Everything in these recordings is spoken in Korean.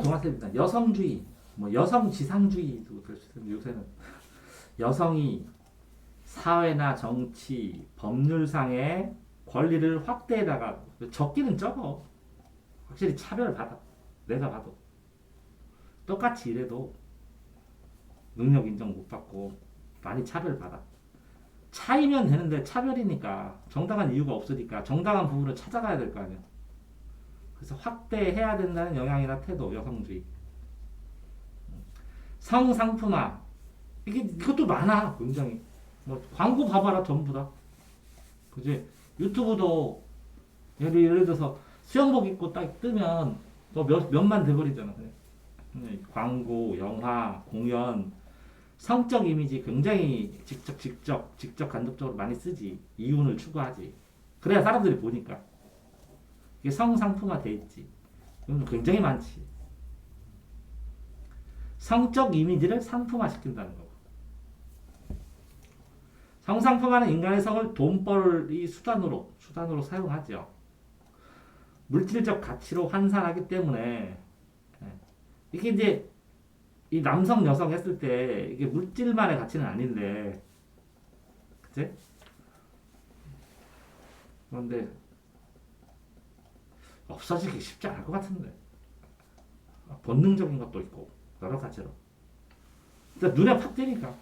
종합세입니다. 여성주의, 뭐 여성 지상주의도 될 수 있는데 요새는 여성이 사회나 정치, 법률상의 권리를 확대해 나가고 적기는 적어. 확실히 차별받아. 내가 봐도 똑같이 일해도 능력 인정 못 받고 많이 차별받아. 차이면 되는데 차별이니까 정당한 이유가 없으니까 정당한 부분을 찾아가야 될 거 아니야. 그래서 확대해야 된다는 영향이나 태도, 여성주의. 성상품화. 이것도 많아, 굉장히. 뭐, 광고 봐봐라, 전부 다. 그지? 유튜브도, 예를 들어서, 수영복 입고 딱 뜨면, 뭐 몇만 돼버리잖아. 광고, 영화, 공연, 성적 이미지 굉장히 직접 간접적으로 많이 쓰지. 이윤을 추구하지. 그래야 사람들이 보니까. 이게 성상품화 돼 있지. 이건 굉장히 많지. 성적 이미지를 상품화 시킨다는 거고. 성상품화는 인간의 성을 돈벌이 수단으로 사용하죠. 물질적 가치로 환산하기 때문에 이게 이제 이 남성 여성 했을 때 이게 물질만의 가치는 아닌데, 그치? 그런데 없어지기 쉽지 않을 것 같은데. 본능적인 것도 있고 여러 가지로. 눈에 팍 띄니까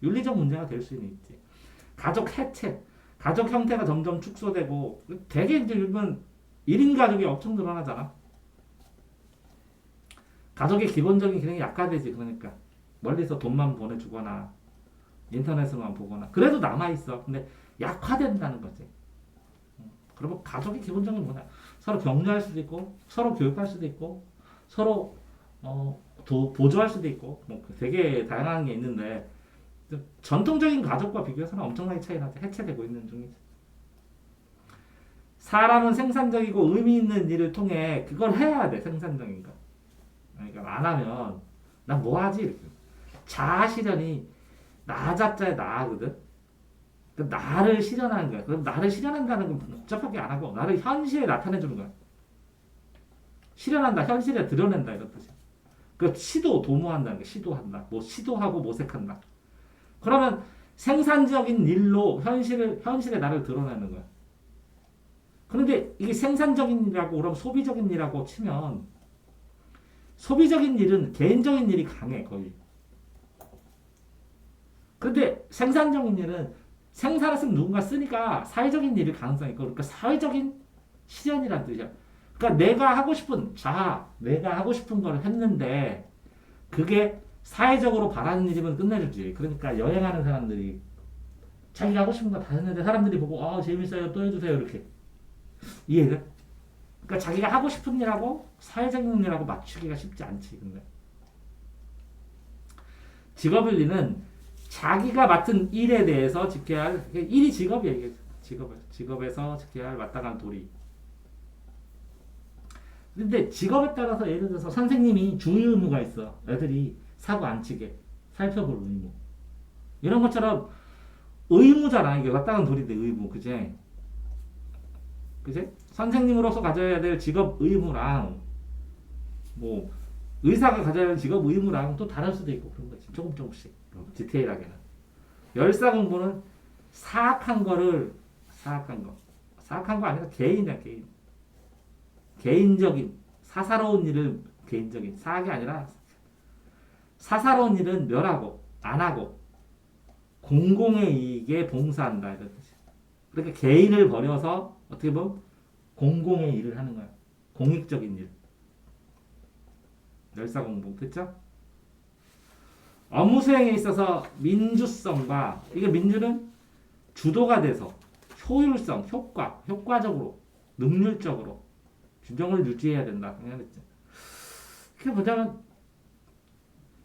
윤리적 문제가 될 수는 있지. 가족 해체, 가족 형태가 점점 축소되고 되게 이제 요즘은 1인 가족이 엄청 늘어나잖아. 가족의 기본적인 기능이 약화되지. 그러니까 멀리서 돈만 보내주거나 인터넷으로만 보거나 그래도 남아있어. 근데 약화된다는 거지. 그러면 가족의 기본적인 뭐냐? 서로 격려할 수도 있고, 서로 교육할 수도 있고, 서로 보조할 수도 있고, 뭐 되게 다양한 게 있는데 전통적인 가족과 비교해서는 엄청나게 차이 나죠. 해체되고 있는 중이죠. 사람은 생산적이고 의미 있는 일을 통해 그걸 해야 돼. 생산적인 거. 그러니까 안 하면 난 뭐 하지? 이렇게. 자아 실현이 나 잡자의 나거든. 나를 실현하는 거야. 그럼 나를 실현한다는 건 복잡하게 안 하고 나를 현실에 나타내 주는 거야. 실현한다, 현실에 드러낸다 이런 뜻이야. 그 도모한다는 게 시도한다. 뭐 시도하고 모색한다. 그러면 생산적인 일로 현실에 나를 드러내는 거야. 그런데 이게 생산적인 일이라고 그럼 소비적인 일이라고 치면 소비적인 일은 개인적인 일이 강해 거의. 그런데 생산적인 일은 생산했으면 누군가 쓰니까 사회적인 일일 가능성이 있고 그러니까 사회적인 실현이라는 뜻이야. 그러니까 내가 하고 싶은 걸 했는데 그게 사회적으로 바라는 일이면 끝내주지. 그러니까 여행하는 사람들이 자기가 하고 싶은 거 다 했는데 사람들이 보고 재밌어요 또 해주세요 이렇게 이해돼? 그러니까 자기가 하고 싶은 일하고 사회적인 일하고 맞추기가 쉽지 않지. 근데 직업윤리는 자기가 맡은 일에 대해서 지켜야 할 일이 직업이야. 이게 직업에서 지켜야 할 마땅한 도리. 근데 직업에 따라서 예를 들어서 선생님이 주의 의무가 있어. 애들이 사고 안 치게 살펴볼 의무. 이런 것처럼 의무잖아. 이게 마땅한 도리인데 의무. 그제? 선생님으로서 가져야 될 직업 의무랑 뭐 의사가 가져야 할 직업 의무랑 또 다를 수도 있고 그런 거지. 조금씩 디테일하게는. 열사 공부는 사악한 거 아니라 개인이야. 개인적인 사사로운 일을 개인적인 사악이 아니라 사사로운 일은 멸하고 안 하고 공공의 이익에 봉사한다 이런 뜻이야. 그러니까 개인을 버려서 어떻게 보면 공공의 일을 하는 거야. 공익적인 일. 열사 공부 됐죠? 업무 수행에 있어서 민주성과 이게 민주는 주도가 돼서 효율성, 효과적으로, 능률적으로 균형을 유지해야 된다. 그게 뭐냐면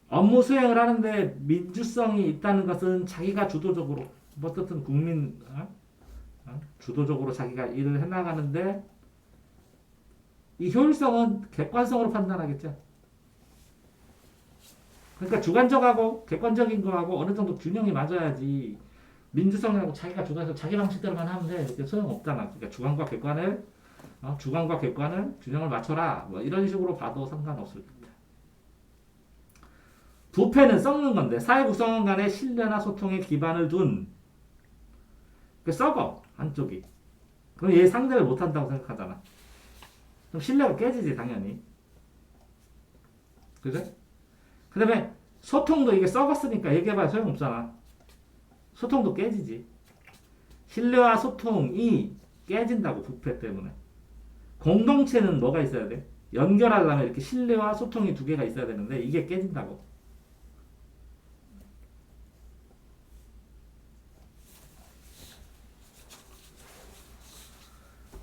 업무 수행을 하는데 민주성이 있다는 것은 자기가 주도적으로 어떻든 국민 주도적으로 자기가 일을 해나가는데 이 효율성은 객관성으로 판단하겠죠. 그러니까 주관적하고 객관적인 거하고 어느 정도 균형이 맞아야지 민주성이라고 자기가 주도해서 자기 방식대로만 하면 돼. 소용없잖아. 그러니까 주관과 객관을 주관과 객관을 균형을 맞춰라. 뭐 이런 식으로 봐도 상관없을 것 같아. 부패는 썩는 건데 사회 구성원 간의 신뢰나 소통에 기반을 둔 썩어 한쪽이. 그럼 얘 상대를 못한다고 생각하잖아. 그럼 신뢰가 깨지지 당연히. 그래? 그 다음에 소통도 이게 썩었으니까 얘기해봐야 소용없잖아. 소통도 깨지지. 신뢰와 소통이 깨진다고 부패 때문에. 공동체는 뭐가 있어야 돼? 연결하려면 이렇게 신뢰와 소통이 두 개가 있어야 되는데 이게 깨진다고.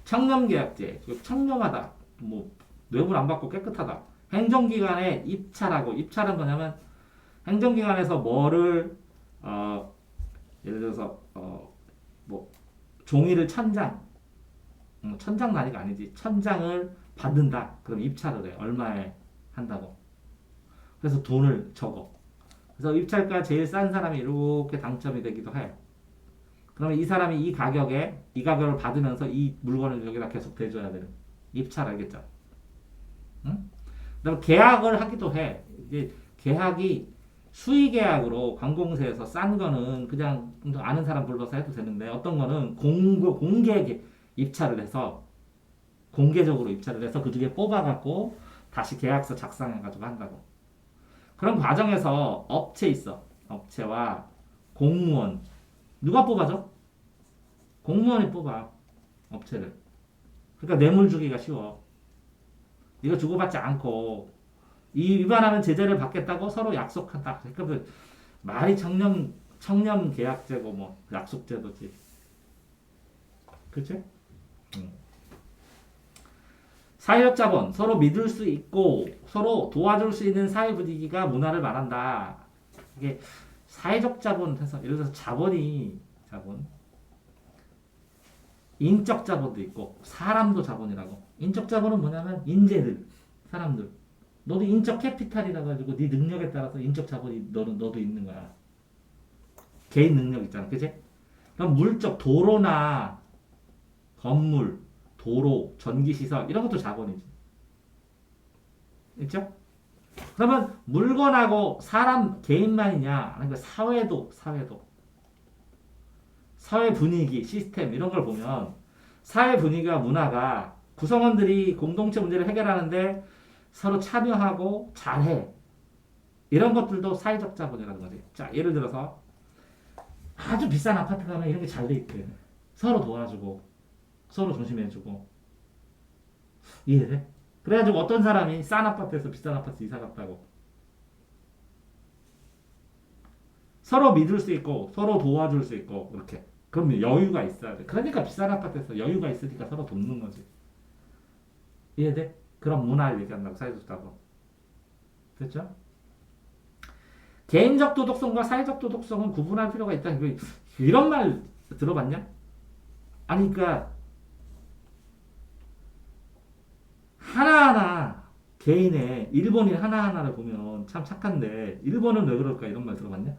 청렴계약제, 청렴하다, 뭐 뇌물 안 받고 깨끗하다. 행정기관에 입찰하고, 입찰은 뭐냐면 행정기관에서 뭐를 예를 들어서 뭐 종이를 천장 단위가 아니지, 천장을 받는다. 그럼 입찰을 해. 얼마에 한다고. 그래서 돈을 적어. 그래서 입찰가 제일 싼 사람이 이렇게 당첨이 되기도 해. 그러면 이 사람이 이 가격을 받으면서 이 물건을 여기다 계속 대줘야 되는. 입찰 알겠죠? 응? 그다음에 계약을 하기도 해. 이게 계약이 수의 계약으로 관공서에서 싼 거는 그냥 아는 사람 불러서 해도 되는데 어떤 거는 공개 입찰을 해서 공개적으로 입찰을 해서 그 중에 뽑아갖고 다시 계약서 작성해가지고 한다고. 그런 과정에서 업체 있어. 업체와 공무원. 누가 뽑아줘? 공무원이 뽑아. 업체를. 그러니까 뇌물 주기가 쉬워. 이거 주고받지 않고 이 위반하면 제재를 받겠다고 서로 약속한다. 그러니까 말이 청렴 계약제고 뭐 약속제도지. 그치? 사회적 자본, 서로 믿을 수 있고 서로 도와줄 수 있는 사회 분위기가 문화를 말한다. 이게 사회적 자본 해서 예를 들어서 자본 인적 자본도 있고 사람도 자본이라고. 인적 자본은 뭐냐면 인재들, 사람들. 너도 인적 캐피탈이라 가지고 네 능력에 따라서 인적 자본이 너도 있는 거야. 개인 능력 있잖아, 그치? 그럼 물적 도로나 건물, 도로, 전기시설 이런 것도 자본이지. 있죠? 그러면 물건하고 사람 개인만이냐? 아니면 사회도 사회 분위기, 시스템 이런 걸 보면 사회 분위기와 문화가 구성원들이 공동체 문제를 해결하는데 서로 참여하고 잘해. 이런 것들도 사회적 자본이라는 거지. 자, 예를 들어서 아주 비싼 아파트 가면 이런 게 잘 돼 있대. 서로 도와주고 서로 조심해주고. 이해돼? 그래가지고 어떤 사람이 싼 아파트에서 비싼 아파트 이사 갔다고. 서로 믿을 수 있고 서로 도와줄 수 있고 이렇게. 그럼 여유가 있어야 돼. 그러니까 비싼 아파트에서 여유가 있으니까 서로 돕는 거지. 이해돼? 그런 문화를 얘기한다고 사회적 자본. 됐죠? 개인적 도덕성과 사회적 도덕성은 구분할 필요가 있다. 이런 말 들어봤냐? 아니 그러니까 하나하나 개인의 일본인 하나하나를 보면 참 착한데 일본은 왜 그럴까 이런 말 들어봤냐?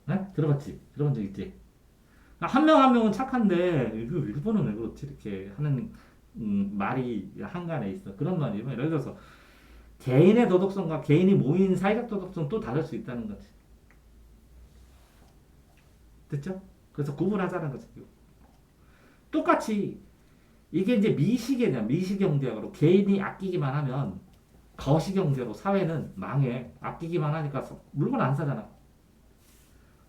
네? 들어봤지? 들어본 적 있지? 한 명 한 명은 착한데 이거 일본은 왜 그렇지 이렇게 하는 말이 한간에 있어. 그런 말이면 예를 들어서 개인의 도덕성과 개인이 모인 사회적 도덕성 또 다를 수 있다는 거지. 됐죠? 그래서 구분하자는 거지. 똑같이 이게 이제 미시계냐 미시경제학으로 개인이 아끼기만 하면 거시경제로 사회는 망해. 아끼기만 하니까 물건 안 사잖아.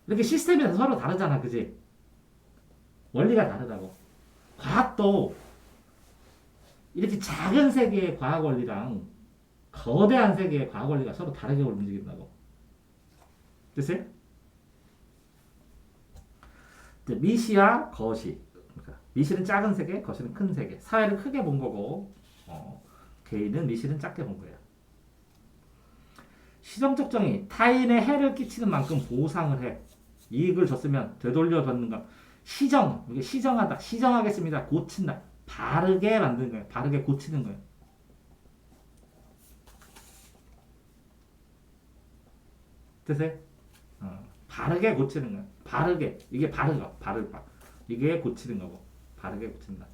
이렇게 시스템이 서로 다르잖아, 그지? 원리가 다르다고. 과학도 이렇게 작은 세계의 과학 원리랑 거대한 세계의 과학 원리가 서로 다르게 움직인다고. 됐어요? 미시와 거시. 그러니까 미시는 작은 세계, 거시는 큰 세계. 사회를 크게 본 거고, 개인은 미시는 작게 본 거야. 시정적 정의, 타인의 해를 끼치는 만큼 보상을 해. 이익을 줬으면 되돌려받는 것. 시정, 이게 시정하다, 시정하겠습니다. 고친다. 바르게 만드는 거예요. 바르게 고치는 거예요. 됐어요? 바르게 고치는 거예요. 바르게. 이게 바르거. 바를 바. 이게 고치는 거고. 바르게 고친다.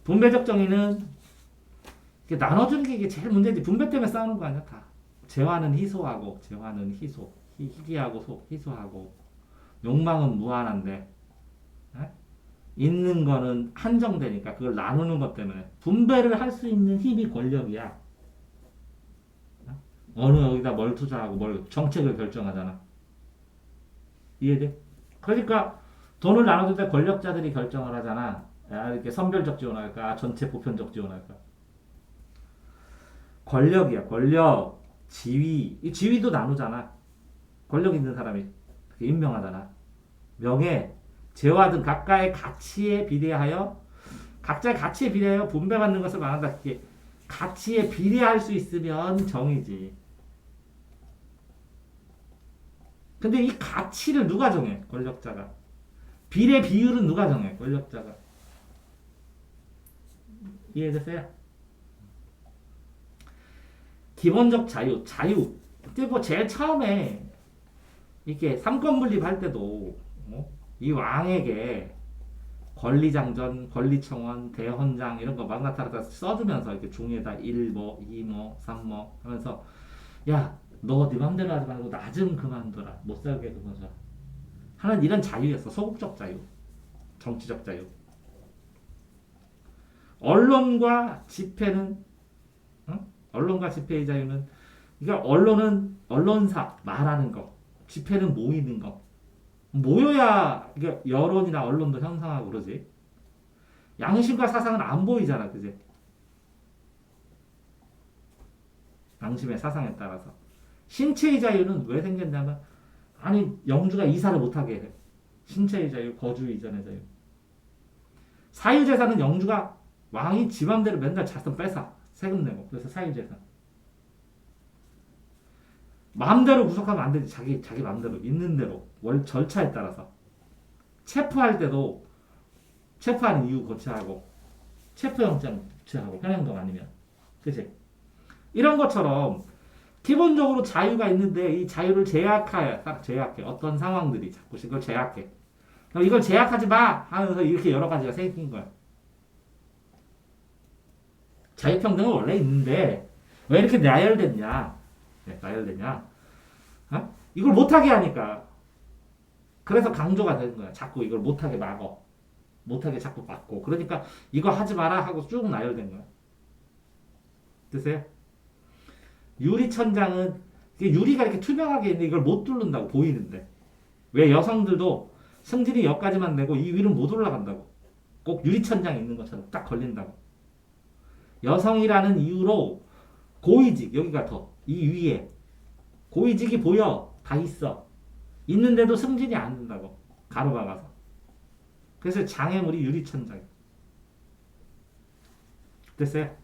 분배적 정의는 이게 나눠주는 게 이게 제일 문제지. 분배 때문에 싸우는 거 아니야 다. 재화는 희소하고 재화는 희소, 희귀하고 희소하고 욕망은 무한한데 에? 있는 거는 한정되니까 그걸 나누는 것 때문에 분배를 할 수 있는 힘이 권력이야. 어느 여기다 뭘 투자하고 뭘 정책을 결정하잖아. 이해돼? 그러니까 돈을 나눠줄 때 권력자들이 결정을 하잖아. 야, 이렇게 선별적 지원할까, 전체 보편적 지원할까. 권력이야, 권력, 지위. 이 지위도 나누잖아. 권력 있는 사람이 그게 임명하잖아. 명예, 재화 등 각자의 가치에 비례하여 각자의 가치에 비례하여 분배받는 것을 말한다. 그게 가치에 비례할 수 있으면 정이지. 근데 이 가치를 누가 정해? 권력자가. 비례 비율은 누가 정해? 권력자가. 이해됐어요? 기본적 자유, 자유. 근데 뭐 제일 처음에 이렇게 삼권 분립할 때도 이 왕에게 권리장전, 권리청원, 대헌장 이런 거 망나타르다 써주면서 이렇게 종이에다 1뭐, 2뭐, 3뭐 하면서 야, 너 네 맘대로 하지 말고 나 좀 그만둬라. 못 살게 그만둬라. 하는 이런 자유였어. 소극적 자유, 정치적 자유. 언론과 집회는 언론과 집회의 자유는 그러니까 언론은 언론사 말하는 거, 집회는 모이는 거. 모여야 그러니까 여론이나 언론도 형성하고 그러지. 양심과 사상은 안 보이잖아, 그지? 양심의 사상에 따라서. 신체의 자유는 왜 생겼냐면 아니 영주가 이사를 못하게 해. 신체의 자유, 거주 이전의 자유. 사유재산은 영주가 왕이 지 맘대로 맨날 자선 뺏어. 세금 내고. 그래서 사유재산. 마음대로 구속하면 안 되지. 자기 마음대로 있는 대로 절차에 따라서 체포할 때도 체포하는 이유 고치하고 체포영장 고치하고 현행동 아니면 그치? 이런 것처럼 기본적으로 자유가 있는데 이 자유를 제약해 어떤 상황들이 자꾸 이걸 제약해. 그럼 이걸 제약하지 마 하면서 이렇게 여러 가지가 생긴 거야. 자유평등은 원래 있는데 왜 이렇게 나열됐냐? 나열되냐? 어? 이걸 못하게 하니까. 그래서 강조가 되는 거야. 자꾸 이걸 못하게 막어. 못하게 자꾸 막고. 그러니까 이거 하지 마라 하고 쭉 나열된 거야. 됐어요? 유리천장은 유리가 이렇게 투명하게 있는데 이걸 못 뚫는다고 보이는데. 왜 여성들도 승진이 여기까지만 되고 이 위는 못 올라간다고. 꼭 유리천장이 있는 것처럼 딱 걸린다고. 여성이라는 이유로 고위직 여기가 더 이 위에 고위직이 보여 다 있어 있는데도 승진이 안 된다고 가로막아서. 그래서 장애물이 유리천장. 됐어요?